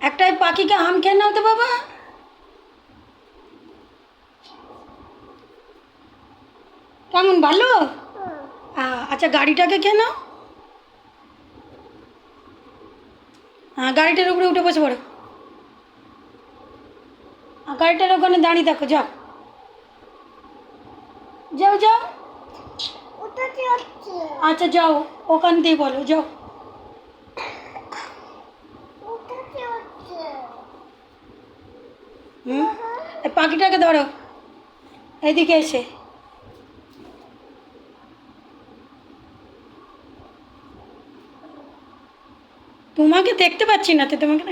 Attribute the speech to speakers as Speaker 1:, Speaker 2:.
Speaker 1: একটা পাখিকে আম খেয়ে নাও তো বাবা। কেমন ভালো? আচ্ছা গাড়িটাকে খেয়ে নাও। হ্যাঁ গাড়িটার উপরে উঠে বসে পড়ো। গাড়িটার ওখানে দাঁড়িয়ে থাকো, যাও যাও যাও। আচ্ছা যাও, ওখান দিয়ে বলো, যাও। হুম, এই পাখিটাকে ধরো এদিকে এসে। তোমাকে দেখতে পাচ্ছি না তো, তোমাকে